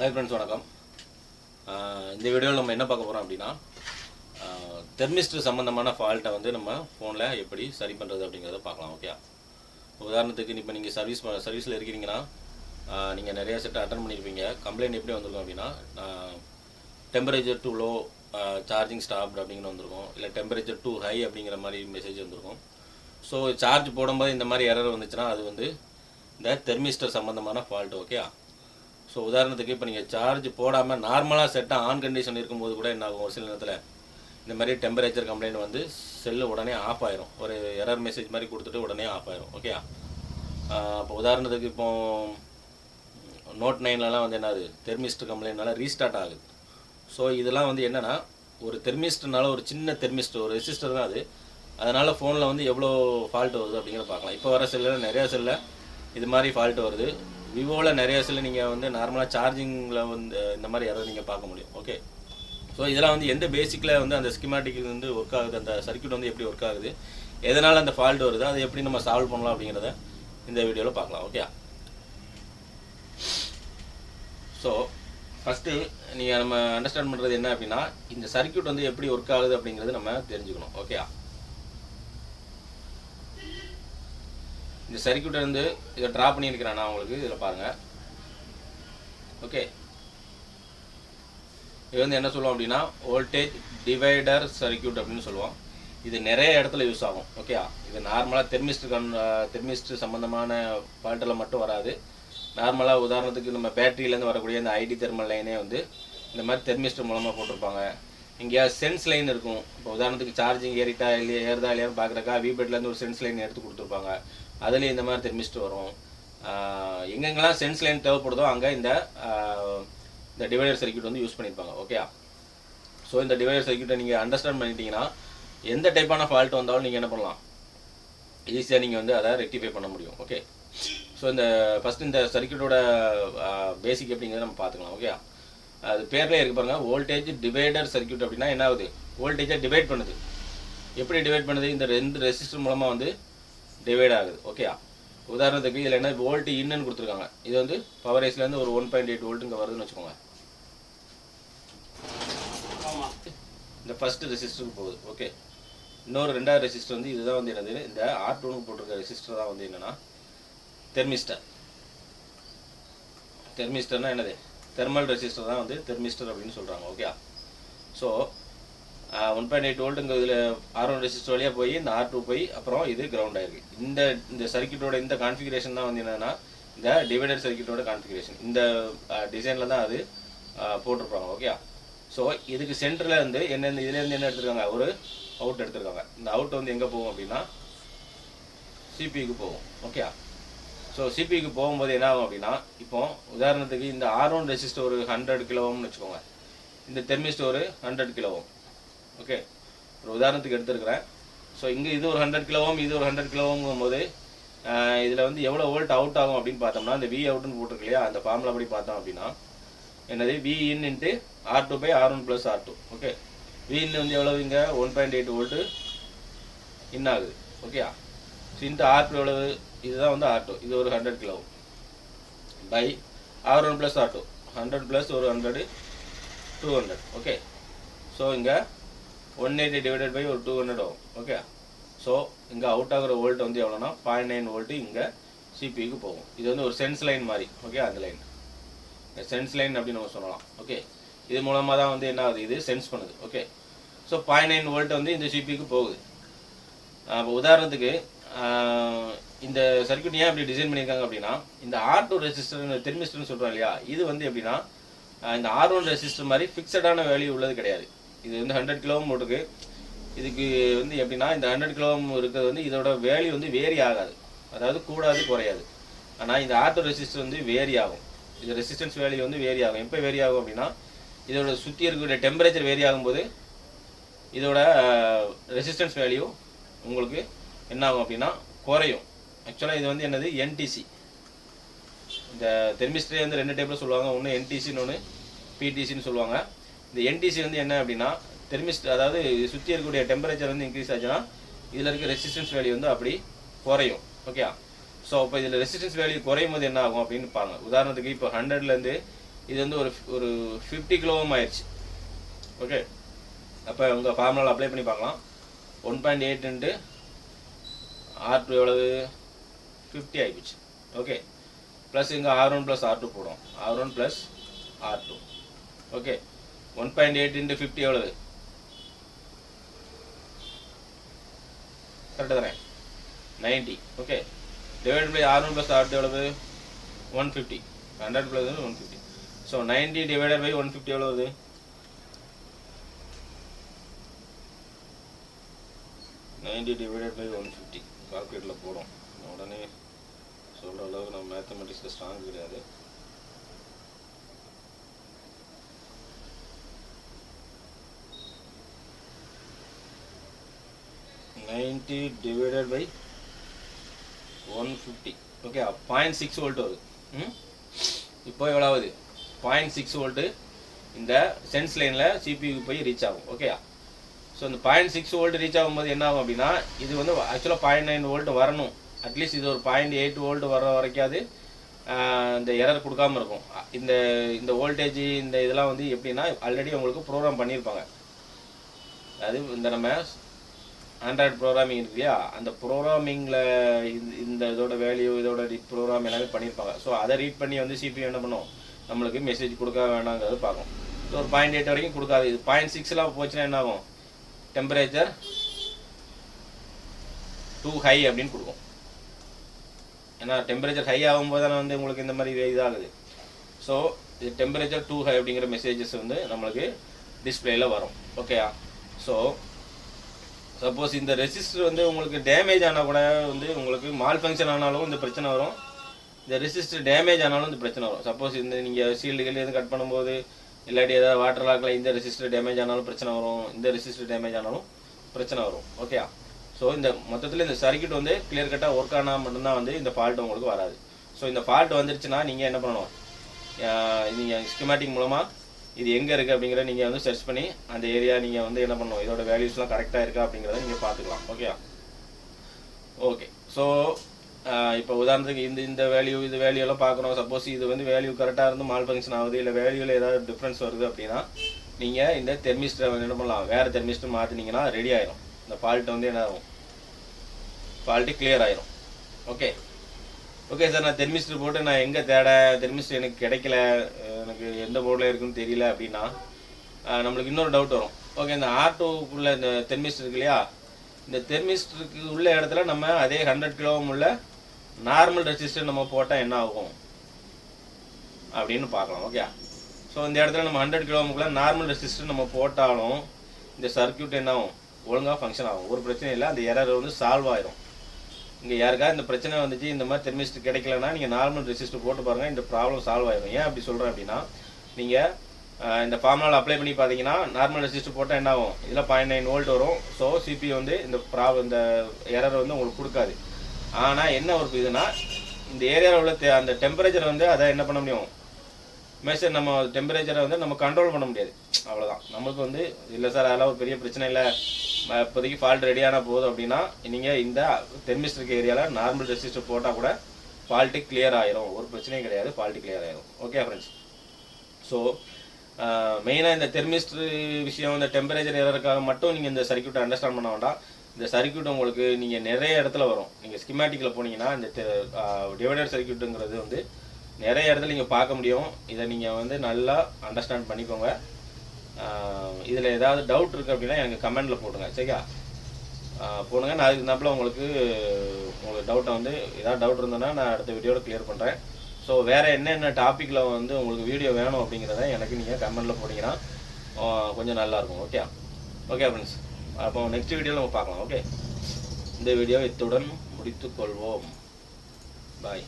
Hi friends, வணக்கம். இந்த வீடியோவில் நம்ம என்ன பார்க்க போகிறோம் அப்படின்னா, தெர்மிஸ்டர் சம்மந்தமான ஃபால்ட்டை வந்து நம்ம ஃபோனில் எப்படி சரி பண்ணுறது அப்படிங்கிறத பார்க்கலாம். ஓகே, உதாரணத்துக்கு இப்போ நீங்கள் சர்வீஸில் இருக்கிறீங்கன்னா, நீங்கள் நிறைய செட் அட்டன் பண்ணியிருப்பீங்க. கம்ப்ளைண்ட் எப்படி வந்திருக்கும் அப்படின்னா, temperature too low, charging stopped அப்படிங்கிற வந்திருக்கும், இல்லை டெம்பரேச்சர் டூ ஹை அப்படிங்கிற மாதிரி மெசேஜ் வந்திருக்கும். ஸோ சார்ஜ் போடும்போது இந்த மாதிரி எரர் வந்துச்சுன்னா அது வந்து இந்த தெர்மிஸ்டர் சம்மந்தமான ஃபால்ட். ஓகே, ஸோ உதாரணத்துக்கு இப்போ நீங்கள் சார்ஜ் போடாமல் நார்மலாக செட்டாக ஆன் கண்டிஷன் இருக்கும்போது கூட என்ன ஆகும், ஒரு சில நேரத்தில் இந்த மாதிரி டெம்பரேச்சர் கம்ப்ளைண்ட் வந்து செல்லு உடனே ஆஃப் ஆயிரும். ஒரு எரர் மெசேஜ் மாதிரி கொடுத்துட்டு உடனே ஆஃப் ஆயிரும். ஓகே, இப்போ உதாரணத்துக்கு இப்போ நோட் 9லலாம் வந்து என்னது தெர்மிஸ்டர் கம்ப்ளைண்ட்னால ரீஸ்டார்ட் ஆகுது. ஸோ இதெல்லாம் வந்து என்னென்னா, ஒரு தெர்மிஸ்டர்னால ஒரு சின்ன தெர்மிஸ்டர் ஒரு ரெசிஸ்டர் தான் அது. அதனால் ஃபோனில் வந்து எவ்வளோ ஃபால்ட் வருது அப்படிங்கிறத பார்க்கலாம். இப்போ வர செல்லில் நிறையா செல்லில் இது மாதிரி ஃபால்ட் வருது. விவோவில் நிறைய செல்லு நீங்கள் வந்து நார்மலாக சார்ஜிங்கில் வந்து இந்த மாதிரி எரர் நீங்கள் பார்க்க முடியும். ஓகே, ஸோ இதெல்லாம் வந்து எந்த பேசிக்கில் வந்து அந்த ஸ்கிமாட்டிக் வந்து ஒர்க் ஆகுது, அந்த சர்க்யூட் வந்து எப்படி ஒர்க் ஆகுது, எதனால் அந்த ஃபால்ட் வருது, அதை எப்படி நம்ம சால்வ் பண்ணலாம் அப்படிங்கிறத இந்த வீடியோவில் பார்க்கலாம். ஓகே, ஸோ ஃபஸ்ட்டு நீங்கள் நம்ம அண்டர்ஸ்டாண்ட் பண்ணுறது என்ன அப்படின்னா, இந்த சர்க்யூட் வந்து எப்படி ஒர்க் ஆகுது அப்படிங்கிறது நம்ம தெரிஞ்சுக்கணும். ஓகே, இந்த சர்க்யூட்டை வந்து இதை ட்ரா பண்ணியிருக்கிறேன் நான் உங்களுக்கு, இதில் பாருங்கள். ஓகே, இது வந்து என்ன சொல்லுவோம் அப்படின்னா, வோல்டேஜ் டிவைடர் சர்க்யூட் அப்படின்னு சொல்லுவோம். இது நிறைய இடத்துல யூஸ் ஆகும். ஓகே, இது நார்மலாக தெர்மிஸ்டர் சம்மந்தமான ஃபால்ட்டில் மட்டும் வராது. நார்மலாக உதாரணத்துக்கு நம்ம பேட்டரியிலேருந்து வரக்கூடிய இந்த ஐடி தெர்மல் லைனே வந்து இந்த மாதிரி தெர்மிஸ்டர் மூலமாக போட்டிருப்பாங்க. எங்கேயாவது சென்ஸ் லைன் இருக்கும். இப்போ உதாரணத்துக்கு சார்ஜிங் ஏறிட்டா இல்லையா ஏறுதா இல்லையான்னு பார்க்குறக்கா விபெட்லேருந்து ஒரு சென்ஸ் லைன் எடுத்து கொடுத்துருப்பாங்க. அதுலேயும் இந்த மாதிரி தெர்மிஸ்டர் வரும். எங்கெங்கெல்லாம் சென்ஸ் லைன் தேவைப்படுதோ அங்கே இந்த டிவைடர் சர்க்யூட் வந்து யூஸ் பண்ணியிருப்பாங்க. ஓகே, ஸோ இந்த டிவைடர் சர்க்யூட்டை நீங்கள் அண்டர்ஸ்டாண்ட் பண்ணிட்டீங்கன்னா எந்த டைப்பான ஃபால்ட் வந்தாலும் நீங்கள் என்ன பண்ணலாம், ஈஸியாக நீங்கள் வந்து அதை ரெக்டிஃபை பண்ண முடியும். ஓகே, ஸோ இந்த ஃபஸ்ட்டு இந்த சர்க்யூட்டோட பேசிக் எப்படிங்கிறத நம்ம பார்த்துக்கலாம். ஓகே, அது பேர்லேயே இருக்கு பாருங்கள், வோல்டேஜ் டிவைடர் சர்க்யூட். அப்படின்னா என்ன ஆகுது, வோல்டேஜை டிவைட் பண்ணுது. எப்படி டிவைட் பண்ணுது, இந்த 2 ரெசிஸ்டர் மூலமாக வந்து டிவைட் ஆகுது. ஓகே, உதாரணத்துக்கு இதில் என்ன வோல்ட் இன்னுன்னு கொடுத்துருக்காங்க. இது வந்து பவர் ஐஸ்லேருந்து ஒரு 1.8 வோல்ட் இங்கே வருதுன்னு வச்சுக்கோங்க. இந்த ஃபஸ்ட்டு ரெசிஸ்டருக்கு போகுது. ஓகே, இன்னொரு 2வது ரெசிஸ்டர் வந்து இதுதான் வந்து என்னது, இந்த R2க்கு போட்டிருக்க ரெசிஸ்டர் தான் வந்து என்னென்னா தெர்மிஸ்டர். தெர்மிஸ்டர்னா என்னது, தெர்மல் ரெசிஸ்டர் தான் வந்து தெர்மிஸ்டர் அப்படின்னு சொல்கிறாங்க. ஓகே, ஸோ 1.8 வோல்ட்டுங்க இதில் R1 ரெசிஸ்டர் வழியாக போய் இந்த R2 போய் அப்புறம் இது கிரவுண்ட் ஆகிருக்கு. இந்த சர்க்யூட்டோட இந்த கான்ஃபிகரேஷன் தான் வந்து என்னென்னா இந்த டிவைடர் சர்க்யூட்டோட கான்ஃபிகரேஷன். இந்த டிசைனில் தான் அது போட்டிருப்பாங்க. ஓகே, ஸோ இதுக்கு சென்டரில் இருந்து என்னென்ன இதுலேருந்து என்ன எடுத்துருக்காங்க, ஒரு அவுட் எடுத்துருக்காங்க. இந்த அவுட் வந்து எங்கே போகும் அப்படின்னா சிபிக்கு போகும். ஓகே, ஸோ சிபிக்கு போகும்போது என்ன ஆகும் அப்படின்னா, இப்போ உதாரணத்துக்கு இந்த R1 ரெசிஸ்டர் ஒரு 100 கிலோன்னு வச்சுக்கோங்க, இந்த தெர்மிஸ்டர் ஒரு 100 கிலோ. ஓகே, ஒரு உதாரணத்துக்கு எடுத்துருக்கிறேன். ஸோ இங்கே இது ஒரு 100 கிலோவும் இது ஒரு 100 கிலோவும் போது இதில் வந்து எவ்வளோ வோல்ட் அவுட் ஆகும் அப்படின்னு பார்த்தோம்னா, இந்த வி அவுட்னு போட்டிருக்கு இல்லையா, அந்த ஃபார்முலா அப்படி பார்த்தோம் அப்படின்னா என்னது, V in into R2 by R1 plus R2. Okay, V in வந்து எவ்வளோ, இங்கே 1.8 வோல்ட்டு இன் ஆகுது. ஓகே, ஸோ இன்ட்டு R2 எவ்வளவு, இதுதான் வந்து R2, இது ஒரு 100 kilo by R1 plus R2, 100 plus ஒரு 100 200. ஓகே, ஸோ இங்கே 180 டிவைடட் பை ஒரு 200 ஆகும். ஓகே, ஸோ இங்கே அவுட் ஆகிற வோல்ட் வந்து எவ்வளோனா 0.9 வோல்ட்டு இங்கே சிபிக்கு போகும். இது வந்து ஒரு சென்ஸ் லைன் மாதிரி. ஓகே, அந்த லைன் சென்ஸ் லைன் அப்படின்னு நம்ம சொல்லலாம். ஓகே, இது மூலமாக தான் வந்து என்ன ஆகுது, இது சென்ஸ் பண்ணுது. ஓகே, ஸோ 0.9 வோல்ட் வந்து இந்த சிபிக்கு போகுது. இப்போ உதாரணத்துக்கு இந்த சர்க்யூட் ஏன் அப்படி டிசைன் பண்ணியிருக்காங்க அப்படின்னா, இந்த R2 ரெசிஸ்டர் தெர்மிஸ்டர்னு சொல்கிறோம் இல்லையா, இது வந்து எப்படின்னா இந்த R1 ரெசிஸ்டர் மாதிரி ஃபிக்ஸடான வேல்யூ உள்ளது கிடையாது. இது வந்து 100 கிலோவும் போட்டுருக்கு. இதுக்கு வந்து எப்படின்னா இந்த 100 கிலோவும் இருக்கிறது வந்து இதோட வேல்யூ வந்து வேரி ஆகாது, அதாவது கூடாது குறையாது. ஆனால் இந்த R2 ரெசிஸ்டர் வந்து வேரி ஆகும். இது ரெசிஸ்டன்ஸ் வேல்யூ வந்து வேரி ஆகும். எப்போ வேரி ஆகும் அப்படின்னா, இதோட சுற்றி இருக்கக்கூடிய டெம்பரேச்சர் வேரி ஆகும்போது இதோட ரெசிஸ்டன்ஸ் வேல்யூ உங்களுக்கு என்ன ஆகும் அப்படின்னா குறையும். ஆக்சுவலாக இது வந்து என்னது, என்டிசி. இந்த தெர்மிஸ்டரே வந்து 2 டைப்பில் சொல்லுவாங்க, ஒன்று என்டிசின்னு ஒன்று பிடிசின்னு சொல்லுவாங்க. இந்த என்டிசி வந்து என்ன அப்படின்னா, தெர்மிஸ்டர் அதாவது சுற்றி இருக்கக்கூடிய டெம்பரேச்சர் வந்து இன்க்ரீஸ் ஆச்சுன்னா இதில் இருக்க ரெசிஸ்டன்ஸ் வேல்யூ வந்து அப்படி குறையும். ஓகே, ஸோ இப்போ இதில் ரெசிஸ்டன்ஸ் வேல்யூ குறையும் போது என்ன ஆகும் அப்படின்னு பாருங்கள். உதாரணத்துக்கு இப்போ 100லேருந்து இது வந்து ஒரு 50 கிலோ ஓம் ஆயிடுச்சு. ஓகே, அப்போ உங்கள் ஃபார்முலாவில் அப்ளை பண்ணி பார்க்கலாம். 1.8 இன்ட்டு R2 எவ்வளவு 50 ஆகிடுச்சு. ஓகே, ப்ளஸ் இங்கே R1 + R2 போடும். R1 + R2. ஓகே, 1.8 இன்ட்டு 50 எவ்வளவு? கரெக்டாக தானே? 90. Okay, divide by R1 + R2 எவ்வளவு? 150. 100 + 150. ஸோ 90 டிவைடட் பை 150 எவ்வளவு? 90 டிவைடட் பை 150 கால்குலேட்டரில் போடும். உடனே சொல்கிற அளவுக்கு நம்ம மேத்தமெட்டிக்ஸில் ஸ்ட்ராங் கிடையாது. Divided by 150. ஓகே, 0.6 வோல்ட் வருது. இப்போ எவ்வளோ ஆகுது? 0.6 வோல்ட்டு இந்த சென்ஸ் லைனில் சிபியூக்கு போய் ரீச் ஆகும். ஓகே, ஸோ இந்த 0.6 வோல்ட் ரீச் ஆகும்போது என்ன ஆகும் அப்படின்னா, இது வந்து ஆக்சுவலாக 0.9 வோல்ட் வரணும். அட்லீஸ்ட் இது ஒரு 0.8 வோல்ட் வர வரைக்காது இந்த எரர் கொடுக்காமல் இருக்கும். இந்த வோல்டேஜ் இந்த இதெல்லாம் வந்து எப்படின்னா ஆல்ரெடி உங்களுக்கு ப்ரோக்ராம் பண்ணியிருப்பாங்க. அது இந்த நம்ம ஆண்ட்ராய்டு ப்ரோக்ராமிங் இருக்கு இல்லையா, அந்த ப்ரோக்ராமிங்கில் இந்த இதோட வேல்யூ இதோட ப்ரோக்ராம் எல்லாமே பண்ணியிருப்பாங்க. ஸோ அதை ரீட் பண்ணி வந்து சிபியூ என்ன பண்ணும், நம்மளுக்கு மெசேஜ் கொடுக்க வேணாங்கிறது பார்க்கும். ஸோ ஒரு 0.8 வரைக்கும் கொடுக்காது. இது 0.6 போச்சுன்னா என்ன ஆகும்? டெம்பரேச்சர் டூ ஹை அப்படின்னு கொடுக்கும். ஏன்னா டெம்பரேச்சர் ஹை ஆகும்போது தானே வந்து உங்களுக்கு இந்த மாதிரி இதாகுது. ஸோ இது டெம்பரேச்சர் டூ ஹை அப்படிங்கிற மெசேஜஸ் வந்து நம்மளுக்கு டிஸ்பிளேயில் வரும். ஓகேயா? ஸோ சப்போஸ் இந்த ரெசிஸ்டர் வந்து உங்களுக்கு டேமேஜ் ஆனால் கூட வந்து உங்களுக்கு மால் ஃபங்க்ஷன் ஆனாலும் இந்த பிரச்சனை வரும். இந்த ரெசிஸ்டர் டேமேஜ் ஆனாலும் இந்த பிரச்சனை வரும். சப்போஸ் இந்த நீங்கள் ஷீல்டுகள் எதுவும் கட் பண்ணும்போது இல்லாட்டி ஏதாவது வாட்டர் லாக்கில் இந்த ரெசிஸ்டர் டேமேஜ் ஆனாலும் பிரச்சனை வரும். இந்த ரெசிஸ்டர் டேமேஜ் ஆனாலும் பிரச்சனை வரும். ஓகே, ஸோ இந்த மொத்தத்தில் இந்த சர்க்யூட் வந்து கிளியர் கட்டாக ஒர்க் ஆனால் மட்டும்தான் வந்து இந்த ஃபால்ட் உங்களுக்கு வராது. ஸோ இந்த ஃபால்ட் வந்துருச்சுன்னா நீங்கள் என்ன பண்ணணும், நீங்கள் ஸ்கிமேட்டிக் மூலமாக இது எங்கே இருக்குது அப்படிங்கிறத நீங்கள் வந்து சர்ச் பண்ணி அந்த ஏரியா நீங்கள் வந்து என்ன பண்ணணும், இதோட வேல்யூஸ்லாம் கரெக்டாக இருக்கா அப்படிங்கிறத நீங்கள் பார்த்துக்கலாம். ஓகே, ஸோ இப்போ உதாரணத்துக்கு இந்த வேல்யூ இது வேல்யூலாம் பார்க்குறோம். சப்போஸ் இது வந்து வேல்யூ கரெக்டாக இருந்து மால் ஃபங்க்ஷன் ஆகுது, இல்லை வேல்யூவில் ஏதாவது டிஃப்ரென்ஸ் வருது அப்படின்னா நீங்கள் இந்த தெர்மிஸ்டரை வந்து என்ன பண்ணலாம், வேறு தெர்மிஸ்டர் மாற்றினீங்கன்னா ரெடி ஆயிரும். இந்த ஃபால்ட் வந்து என்ன ஆகும், ஃபால்ட்டு கிளியர் ஆயிரும். ஓகே சார், நான் தெர்மிஸ்டர் போட்டு நான் எங்கே தேட, தெர்மிஸ்டர் எனக்கு கிடைக்கல, எனக்கு எந்த போர்டில் இருக்குன்னு தெரியல அப்படின்னா நம்மளுக்கு இன்னொரு டவுட் வரும். ஓகே, இந்த R2க்குள்ள இந்த தெர்மிஸ்டர் இருக்கு இல்லையா, இந்த தெர்மிஸ்டருக்கு உள்ள இடத்துல நம்ம அதே 100 கிலோ உள்ள நார்மல் ரெசிஸ்டர் நம்ம போட்டால் என்ன ஆகும் அப்படின்னு பார்க்கலாம். ஓகே, ஸோ இந்த இடத்துல நம்ம 100 கிலோவுக்குள்ள நார்மல் ரெசிஸ்டர் நம்ம போட்டாலும் இந்த சர்க்யூட் என்ன ஆகும், ஒழுங்காக ஃபங்க்ஷன் ஆகும். ஒரு பிரச்சனை இல்லை, அந்த எரர் வந்து சால்வ் ஆயிரும். இங்கே யாருக்கா இந்த பிரச்சனை வந்துச்சு, இந்த மாதிரி தெர்மிஸ்டர் கிடைக்கலன்னா நீங்கள் நார்மல் ரெசிஸ்டர் போட்டு பாருங்கள், இந்த ப்ராப்ளம் சால்வ் ஆயிடும். ஏன் அப்படி சொல்கிறேன் அப்படின்னா, நீங்கள் இந்த ஃபார்முலாவில் அப்ளை பண்ணி பார்த்தீங்கன்னா நார்மல் ரெசிஸ்டர் போட்டால் என்ன ஆகும், இதில் 0.9 வோல்ட் வரும். ஸோ சிபி வந்து இந்த இந்த எரர் வந்து உங்களுக்கு கொடுக்காது. ஆனால் என்ன ஒரு இதுனா, இந்த ஏரியாவில் உள்ள அந்த டெம்பரேச்சர் வந்து அதை என்ன பண்ண முடியும், மெஷர் நம்ம டெம்பரேச்சரை வந்து நம்ம கண்ட்ரோல் பண்ண முடியாது. அவ்வளோதான். நமக்கு வந்து இல்லை சார் அதெல்லாம் ஒரு பெரிய பிரச்சனை இல்லை, இப்போதைக்கு ஃபால்ட் ரெடியான போதும் அப்படின்னா நீங்கள் இந்த தெர்மிஸ்டருக்கு ஏரியாவில் நார்மல் ரெசிஸ்டர் போட்டால் கூட ஃபால்ட்டு கிளியர் ஆயிரும். ஒரு பிரச்சனையும் கிடையாது, ஃபால்ட்டு கிளியர் ஆயிரும். ஓகே ஃப்ரெண்ட்ஸ், ஸோ மெயினாக இந்த தெர்மிஸ்டர் விஷயம், இந்த டெம்பரேச்சர் எரருக்காக மட்டும் நீங்கள் இந்த சர்க்யூட்டை அண்டர்ஸ்டாண்ட் பண்ண வேண்டாம். இந்த சர்க்யூட் உங்களுக்கு நீங்கள் நிறைய இடத்துல வரும். நீங்கள் ஸ்கிமேட்டிக்கில் போனீங்கன்னா இந்த டிவைடர் சர்க்யூட்டுங்கிறது வந்து நிறைய இடத்துல நீங்கள் பார்க்க முடியும். இதை நீங்கள் வந்து நல்லா அண்டர்ஸ்டாண்ட் பண்ணிக்கோங்க. இதில் ஏதாவது டவுட் இருக்குது அப்படின்னா எனக்கு கமெண்டில் போடுங்க. சரியா, போடுங்க. நான் அதுக்கு நம்பல உங்களுக்கு டவுட்டை வந்து ஏதாவது டவுட் இருந்ததுன்னா நான் அடுத்த வீடியோவில் கிளியர் பண்ணுறேன். ஸோ வேறு என்னென்ன டாப்பிக்கில் வந்து உங்களுக்கு வீடியோ வேணும் அப்படிங்கிறத எனக்கு நீங்கள் கமெண்டில் போட்டிங்கன்னா கொஞ்சம் நல்லாயிருக்கும். ஓகே ஃப்ரெண்ட்ஸ், அப்போ நெக்ஸ்ட் வீடியோவில் நம்ம பார்க்கலாம். ஓகே, இந்த வீடியோ இத்துடன் முடித்துக்கொள்வோம். பாய்.